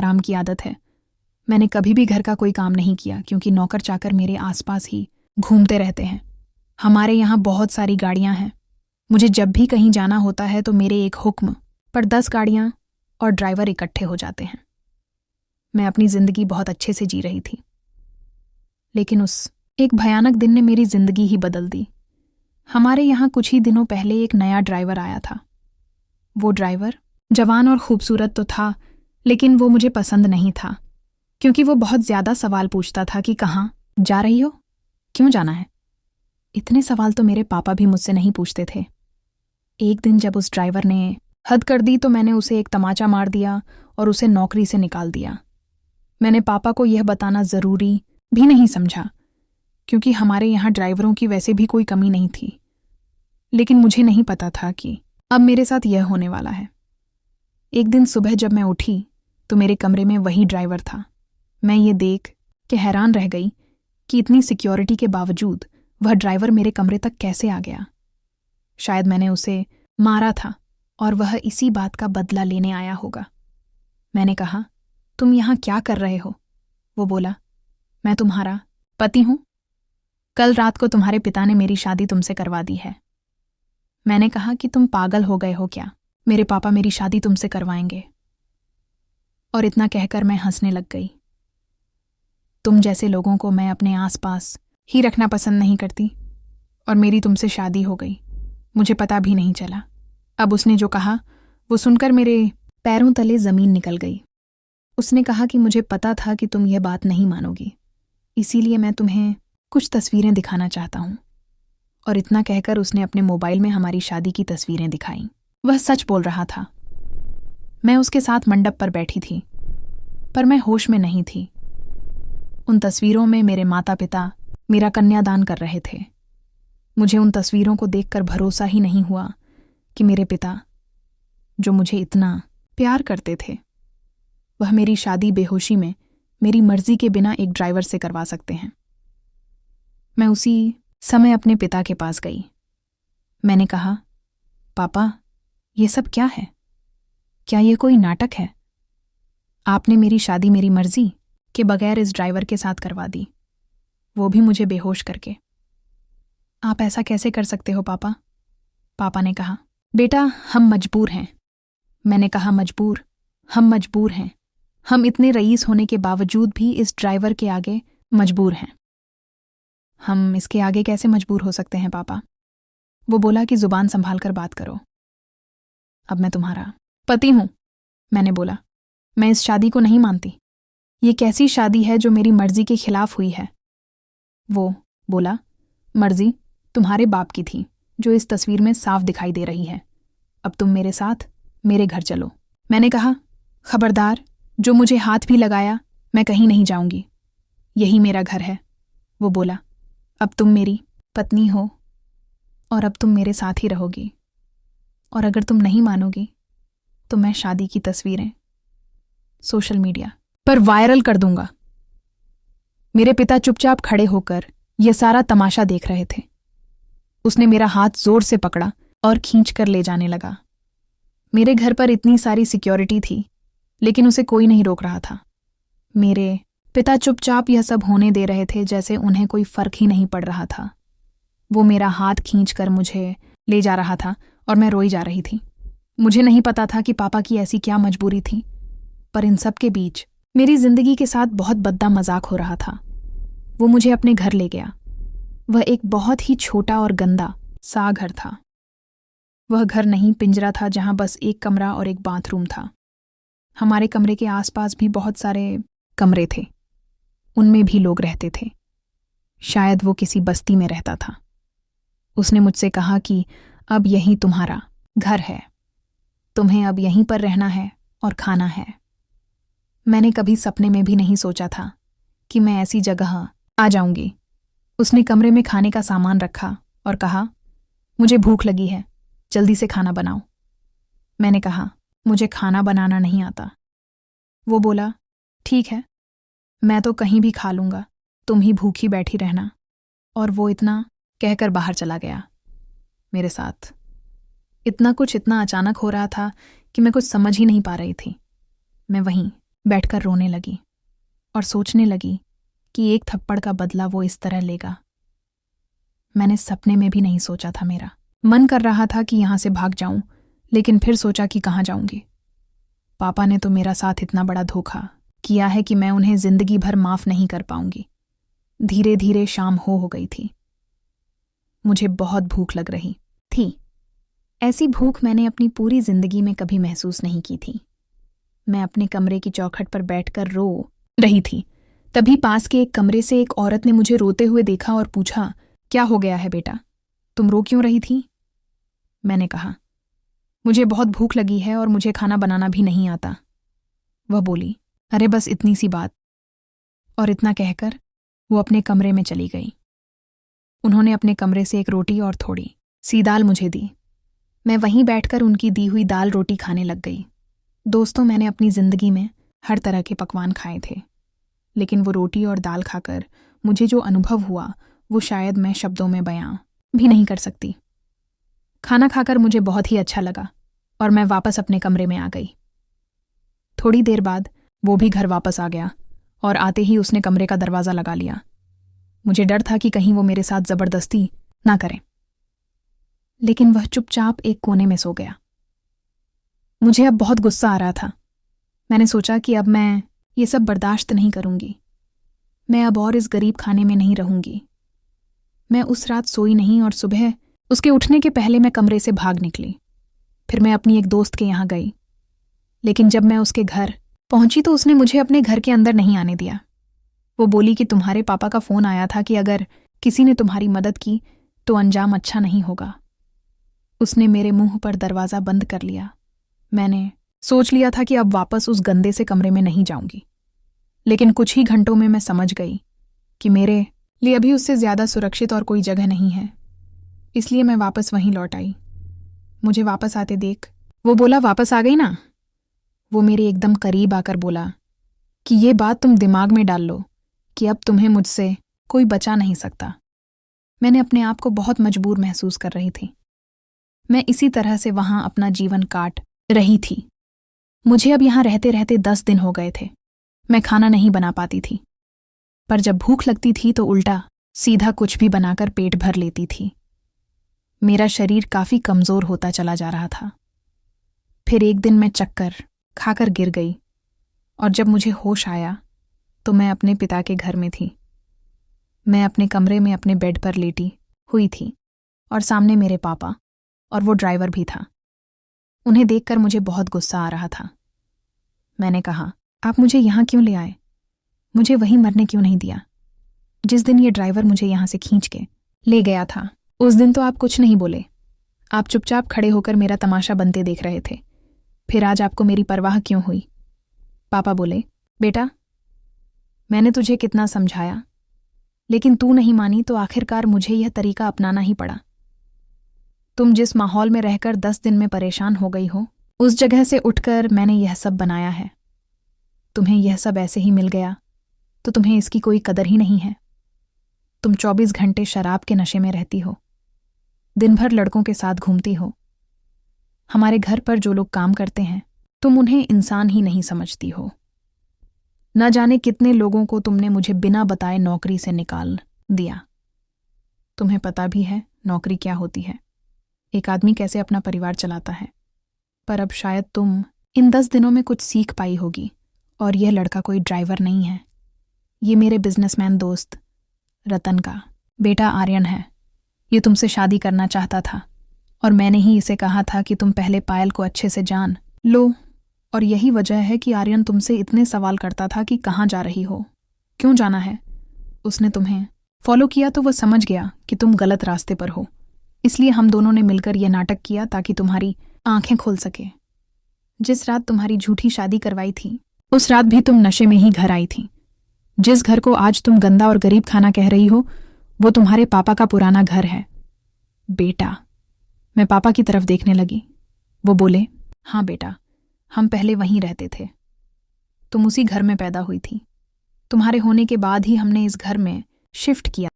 आराम की आदत है। मैंने कभी भी घर का कोई काम नहीं किया क्योंकि नौकर चाकर मेरे आसपास ही घूमते रहते हैं। हमारे यहाँ बहुत सारी गाड़ियाँ हैं। मुझे जब भी कहीं जाना होता है तो मेरे एक हुक्म पर 10 गाड़ियाँ और ड्राइवर इकट्ठे हो जाते हैं। मैं अपनी जिंदगी बहुत अच्छे से जी रही थी, लेकिन उस एक भयानक दिन ने मेरी जिंदगी ही बदल दी। हमारे यहाँ कुछ ही दिनों पहले एक नया ड्राइवर आया था। वो ड्राइवर जवान और खूबसूरत तो था, लेकिन वो मुझे पसंद नहीं था क्योंकि वो बहुत ज्यादा सवाल पूछता था कि कहाँ जा रही हो, क्यों जाना है। इतने सवाल तो मेरे पापा भी मुझसे नहीं पूछते थे। एक दिन जब उस ड्राइवर ने हद कर दी तो मैंने उसे एक तमाचा मार दिया और उसे नौकरी से निकाल दिया। मैंने पापा को यह बताना ज़रूरी भी नहीं समझा क्योंकि हमारे यहाँ ड्राइवरों की वैसे भी कोई कमी नहीं थी, लेकिन मुझे नहीं पता था कि अब मेरे साथ यह होने वाला है। एक दिन सुबह जब मैं उठी तो मेरे कमरे में वही ड्राइवर था। मैं ये देख के हैरान रह गई कि इतनी सिक्योरिटी के बावजूद वह ड्राइवर मेरे कमरे तक कैसे आ गया। शायद मैंने उसे मारा था और वह इसी बात का बदला लेने आया होगा। मैंने कहा, तुम यहाँ क्या कर रहे हो? वो बोला, मैं तुम्हारा पति हूं। कल रात को तुम्हारे पिता ने मेरी शादी तुमसे करवा दी है। मैंने कहा कि तुम पागल हो गए हो क्या? मेरे पापा मेरी शादी तुमसे करवाएंगे। और इतना कहकर मैं हंसने लग गई। तुम जैसे लोगों को मैं अपने आसपास ही रखना पसंद नहीं करती और मेरी तुमसे शादी हो गई, मुझे पता भी नहीं चला। अब उसने जो कहा वो सुनकर मेरे पैरों तले जमीन निकल गई। उसने कहा कि मुझे पता था कि तुम यह बात नहीं मानोगी, इसीलिए मैं तुम्हें कुछ तस्वीरें दिखाना चाहता हूँ। और इतना कहकर उसने अपने मोबाइल में हमारी शादी की तस्वीरें दिखाईं। वह सच बोल रहा था। मैं उसके साथ मंडप पर बैठी थी, पर मैं होश में नहीं थी। उन तस्वीरों में मेरे माता पिता मेरा कन्यादान कर रहे थे। मुझे उन तस्वीरों को देखकर भरोसा ही नहीं हुआ कि मेरे पिता, जो मुझे इतना प्यार करते थे, वह मेरी शादी बेहोशी में मेरी मर्जी के बिना एक ड्राइवर से करवा सकते हैं। मैं उसी समय अपने पिता के पास गई। मैंने कहा, पापा, ये सब क्या है? क्या ये कोई नाटक है? आपने मेरी शादी मेरी मर्जी के बगैर इस ड्राइवर के साथ करवा दी, वो भी मुझे बेहोश करके। आप ऐसा कैसे कर सकते हो पापा? पापा ने कहा, बेटा, हम मजबूर हैं। मैंने कहा, मजबूर? हम मजबूर हैं। हम इतने रईस होने के बावजूद भी इस ड्राइवर के आगे मजबूर हैं। हम इसके आगे कैसे मजबूर हो सकते हैं पापा? वो बोला कि जुबान संभाल कर बात करो। अब मैं तुम्हारा पति हूं, मैंने बोला। मैं इस शादी को नहीं मानती। ये कैसी शादी है जो मेरी मर्जी के खिलाफ हुई है? वो बोला, मर्जी तुम्हारे बाप की थी, जो इस तस्वीर में साफ दिखाई दे रही है। अब तुम मेरे साथ मेरे घर चलो। मैंने कहा, खबरदार, जो मुझे हाथ भी लगाया, मैं कहीं नहीं जाऊंगी। यही मेरा घर है। वो बोला, अब तुम मेरी पत्नी हो और अब तुम मेरे साथ ही रहोगी। और अगर तुम नहीं मानोगी तो मैं शादी की तस्वीरें सोशल मीडिया पर वायरल कर दूंगा। मेरे पिता चुपचाप खड़े होकर यह सारा तमाशा देख रहे थे। उसने मेरा हाथ जोर से पकड़ा और खींच कर ले जाने लगा। मेरे घर पर इतनी सारी सिक्योरिटी थी, लेकिन उसे कोई नहीं रोक रहा था। मेरे पिता चुपचाप यह सब होने दे रहे थे जैसे उन्हें कोई फर्क ही नहीं पड़ रहा था। वो मेरा हाथ खींचकर मुझे ले जा रहा था और मैं रोई जा रही थी। मुझे नहीं पता था कि पापा की ऐसी क्या मजबूरी थी, पर इन सब के बीच मेरी जिंदगी के साथ बहुत भद्दा मजाक हो रहा था। वो मुझे अपने घर ले गया। वह एक बहुत ही छोटा और गंदा सा घर था। वह घर नहीं, पिंजरा था जहां बस एक कमरा और एक बाथरूम था। हमारे कमरे के आसपास भी बहुत सारे कमरे थे, उनमें भी लोग रहते थे। शायद वो किसी बस्ती में रहता था। उसने मुझसे कहा कि अब यही तुम्हारा घर है, तुम्हें अब यहीं पर रहना है और खाना है। मैंने कभी सपने में भी नहीं सोचा था कि मैं ऐसी जगह आ जाऊंगी। उसने कमरे में खाने का सामान रखा और कहा, मुझे भूख लगी है, जल्दी से खाना बनाओ। मैंने कहा, मुझे खाना बनाना नहीं आता। वो बोला, ठीक है, मैं तो कहीं भी खा लूंगा, तुम ही भूखी बैठी रहना। और वो इतना कहकर बाहर चला गया। मेरे साथ इतना कुछ इतना अचानक हो रहा था कि मैं कुछ समझ ही नहीं पा रही थी। मैं वहीं बैठकर रोने लगी और सोचने लगी कि एक थप्पड़ का बदला वो इस तरह लेगा। मैंने सपने में भी नहीं सोचा था। मेरा मन कर रहा था कि यहां से भाग जाऊं, लेकिन फिर सोचा कि कहाँ जाऊंगी। पापा ने तो मेरा साथ इतना बड़ा धोखा किया है कि मैं उन्हें जिंदगी भर माफ नहीं कर पाऊंगी। धीरे धीरे शाम हो गई थी। मुझे बहुत भूख लग रही थी। ऐसी भूख मैंने अपनी पूरी जिंदगी में कभी महसूस नहीं की थी। मैं अपने कमरे की चौखट पर बैठकर रो रही थी। तभी पास के एक कमरे से एक औरत ने मुझे रोते हुए देखा और पूछा, क्या हो गया है बेटा, तुम रो क्यों रही थी? मैंने कहा, मुझे बहुत भूख लगी है और मुझे खाना बनाना भी नहीं आता। वह बोली, अरे बस इतनी सी बात। और इतना कहकर वो अपने कमरे में चली गई। उन्होंने अपने कमरे से एक रोटी और थोड़ी सी दाल मुझे दी। मैं वहीं बैठकर उनकी दी हुई दाल रोटी खाने लग गई। दोस्तों, मैंने अपनी जिंदगी में हर तरह के पकवान खाए थे, लेकिन वो रोटी और दाल खाकर मुझे जो अनुभव हुआ वो शायद मैं शब्दों में बयां भी नहीं कर सकती। खाना खाकर मुझे बहुत ही अच्छा लगा और मैं वापस अपने कमरे में आ गई। थोड़ी देर बाद वो भी घर वापस आ गया और आते ही उसने कमरे का दरवाज़ा लगा लिया। मुझे डर था कि कहीं वो मेरे साथ ज़बरदस्ती ना करे, लेकिन वह चुपचाप एक कोने में सो गया। मुझे अब बहुत गुस्सा आ रहा था। मैंने सोचा कि अब मैं ये सब बर्दाश्त नहीं करूंगी। मैं अब और इस गरीब खाने में नहीं रहूंगी। मैं उस रात सोई नहीं और सुबह उसके उठने के पहले मैं कमरे से भाग निकली। फिर मैं अपनी एक दोस्त के यहाँ गई, लेकिन जब मैं उसके घर पहुंची तो उसने मुझे अपने घर के अंदर नहीं आने दिया। वो बोली कि तुम्हारे पापा का फ़ोन आया था कि अगर किसी ने तुम्हारी मदद की तो अंजाम अच्छा नहीं होगा। उसने मेरे मुंह पर दरवाज़ा बंद कर लिया। मैंने सोच लिया था कि अब वापस उस गंदे से कमरे में नहीं जाऊंगी, लेकिन कुछ ही घंटों में मैं समझ गई कि मेरे लिए अभी उससे ज़्यादा सुरक्षित और कोई जगह नहीं है। इसलिए मैं वापस वहीं लौट आई। मुझे वापस आते देख वो बोला, वापस आ गई ना? वो मेरे एकदम करीब आकर बोला कि ये बात तुम दिमाग में डाल लो कि अब तुम्हें मुझसे कोई बचा नहीं सकता। मैंने अपने आप को बहुत मजबूर महसूस कर रही थी। मैं इसी तरह से वहां अपना जीवन काट रही थी। मुझे अब यहां रहते रहते 10 दिन हो गए थे। मैं खाना नहीं बना पाती थी, पर जब भूख लगती थी तो उल्टा सीधा कुछ भी बनाकर पेट भर लेती थी। मेरा शरीर काफी कमजोर होता चला जा रहा था। फिर एक दिन मैं चक्कर खाकर गिर गई और जब मुझे होश आया तो मैं अपने पिता के घर में थी। मैं अपने कमरे में अपने बेड पर लेटी हुई थी और सामने मेरे पापा और वो ड्राइवर भी था। उन्हें देखकर मुझे बहुत गुस्सा आ रहा था। मैंने कहा, आप मुझे यहाँ क्यों ले आए? मुझे वहीं मरने क्यों नहीं दिया? जिस दिन ये ड्राइवर मुझे यहाँ से खींच के ले गया था उस दिन तो आप कुछ नहीं बोले। आप चुपचाप खड़े होकर मेरा तमाशा बनते देख रहे थे। फिर आज आपको मेरी परवाह क्यों हुई? पापा बोले, बेटा, मैंने तुझे कितना समझाया, लेकिन तू नहीं मानी तो आखिरकार मुझे यह तरीका अपनाना ही पड़ा। तुम जिस माहौल में रहकर 10 दिन में परेशान हो गई हो, उस जगह से उठकर मैंने यह सब बनाया है। तुम्हें यह सब ऐसे ही मिल गया तो तुम्हें इसकी कोई कदर ही नहीं है। तुम 24 घंटे शराब के नशे में रहती हो, दिन भर लड़कों के साथ घूमती हो। हमारे घर पर जो लोग काम करते हैं तुम उन्हें इंसान ही नहीं समझती हो। न जाने कितने लोगों को तुमने मुझे बिना बताए नौकरी से निकाल दिया। तुम्हें पता भी है नौकरी क्या होती है, एक आदमी कैसे अपना परिवार चलाता है। पर अब शायद तुम इन 10 दिनों में कुछ सीख पाई होगी। और यह लड़का कोई ड्राइवर नहीं है, ये मेरे बिजनेसमैन दोस्त रतन का बेटा आर्यन है। ये तुमसे शादी करना चाहता था और मैंने ही इसे कहा था कि तुम पहले पायल को अच्छे से जान लो। और यही वजह है कि आर्यन तुमसे इतने सवाल करता था कि कहाँ जा रही हो, क्यों जाना है। उसने तुम्हें फॉलो किया तो वह समझ गया कि तुम गलत रास्ते पर हो। इसलिए हम दोनों ने मिलकर यह नाटक किया ताकि तुम्हारी आंखें खुल सके। जिस रात तुम्हारी झूठी शादी करवाई थी उस रात भी तुम नशे में ही घर आई थी। जिस घर को आज तुम गंदा और गरीब खाना कह रही हो वो तुम्हारे पापा का पुराना घर है। बेटा, मैं पापा की तरफ देखने लगी। वो बोले, हाँ बेटा, हम पहले वहीं रहते थे। तुम उसी घर में पैदा हुई थी। तुम्हारे होने के बाद ही हमने इस घर में शिफ्ट किया